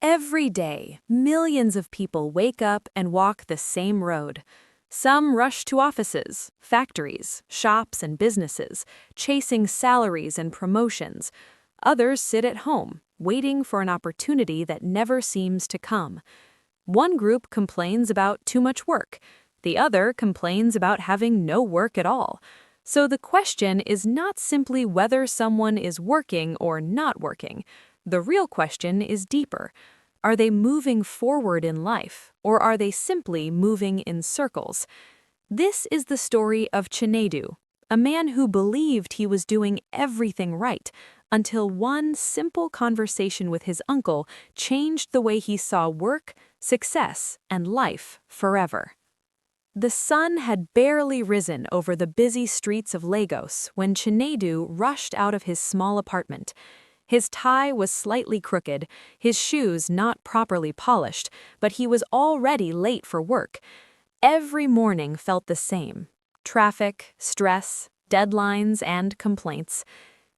Every day, millions of people wake up and walk the same road. Some rush to offices, factories, shops, and businesses, chasing salaries and promotions. Others sit at home, waiting for an opportunity that never seems to come. One group complains about too much work. The other complains about having no work at all. So the question is not simply whether someone is working or not working. The real question is deeper. Are they moving forward in life, or are they simply moving in circles? This is the story of Chinedu, a man who believed he was doing everything right, until one simple conversation with his uncle changed the way he saw work, success, and life forever. The sun had barely risen over the busy streets of Lagos when Chinedu rushed out of his small apartment. His tie was slightly crooked, his shoes not properly polished, but he was already late for work. Every morning felt the same: traffic, stress, deadlines, and complaints.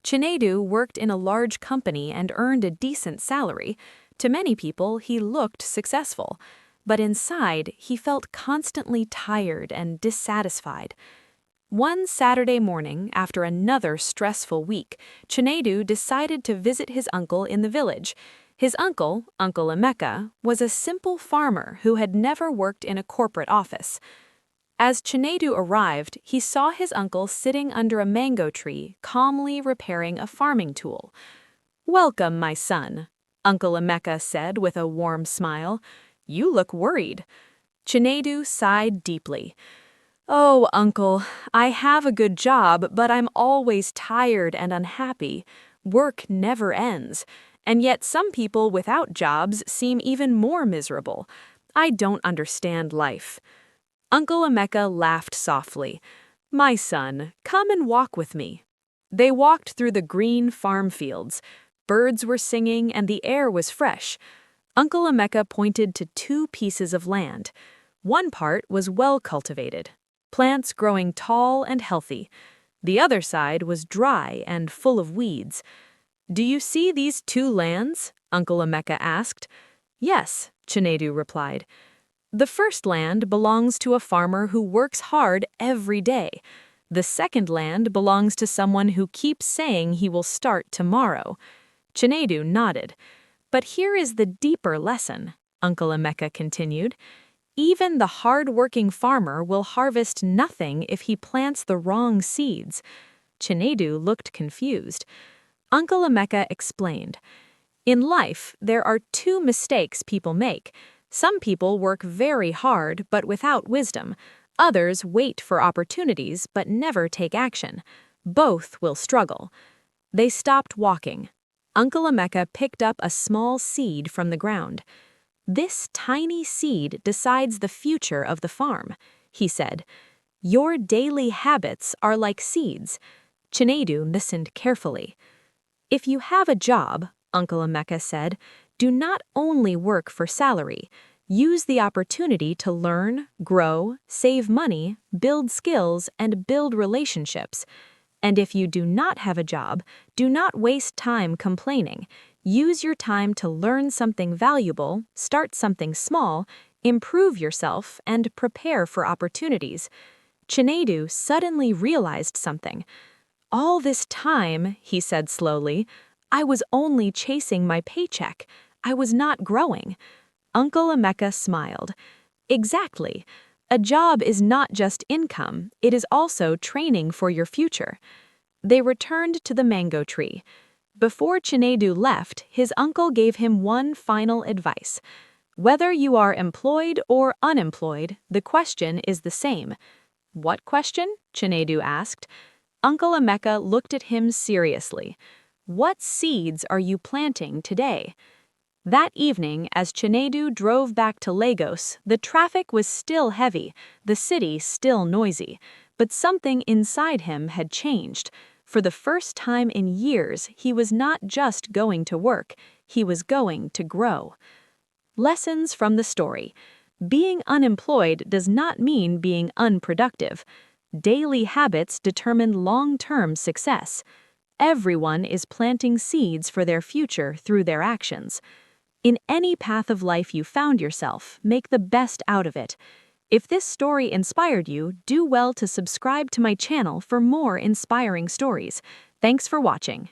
Chinedu worked in a large company and earned a decent salary. To many people, he looked successful. But inside, he felt constantly tired and dissatisfied. One Saturday morning, after another stressful week, Chinedu decided to visit his uncle in the village. His uncle, Uncle Emeka, was a simple farmer who had never worked in a corporate office. As Chinedu arrived, he saw his uncle sitting under a mango tree, calmly repairing a farming tool. "Welcome, my son," Uncle Emeka said with a warm smile. "You look worried." Chinedu sighed deeply. "Oh, Uncle, I have a good job, but I'm always tired and unhappy. Work never ends. And yet some people without jobs seem even more miserable. I don't understand life." Uncle Emeka laughed softly. "My son, come and walk with me." They walked through the green farm fields. Birds were singing and the air was fresh. Uncle Emeka pointed to two pieces of land. One part was well cultivated, plants growing tall and healthy. The other side was dry and full of weeds. "Do you see these two lands?" Uncle Emeka asked. "Yes," Chinedu replied. "The first land belongs to a farmer who works hard every day. The second land belongs to someone who keeps saying he will start tomorrow." Chinedu nodded. "But here is the deeper lesson," Uncle Emeka continued. "Even the hard-working farmer will harvest nothing if he plants the wrong seeds." Chinedu looked confused. Uncle Emeka explained. "In life, there are two mistakes people make. Some people work very hard but without wisdom. Others wait for opportunities but never take action. Both will struggle." They stopped walking. Uncle Emeka picked up a small seed from the ground. "This tiny seed decides the future of the farm," he said. "Your daily habits are like seeds." Chinedu listened carefully. "If you have a job," Uncle Emeka said, "do not only work for salary. Use the opportunity to learn, grow, save money, build skills, and build relationships. And if you do not have a job, do not waste time complaining. Use your time to learn something valuable, start something small, improve yourself, and prepare for opportunities." Chinedu suddenly realized something. "All this time," he said slowly, "I was only chasing my paycheck. I was not growing." Uncle Emeka smiled. "Exactly. A job is not just income, it is also training for your future." They returned to the mango tree. Before Chinedu left, his uncle gave him one final advice. "Whether you are employed or unemployed, the question is the same." "What question?" Chinedu asked. Uncle Emeka looked at him seriously. "What seeds are you planting today?" That evening, as Chinedu drove back to Lagos, the traffic was still heavy, the city still noisy, but something inside him had changed. For the first time in years, he was not just going to work, he was going to grow. Lessons from the story. Being unemployed does not mean being unproductive. Daily habits determine long-term success. Everyone is planting seeds for their future through their actions. In any path of life you found yourself, make the best out of it. If this story inspired you, do well to subscribe to my channel for more inspiring stories. Thanks for watching.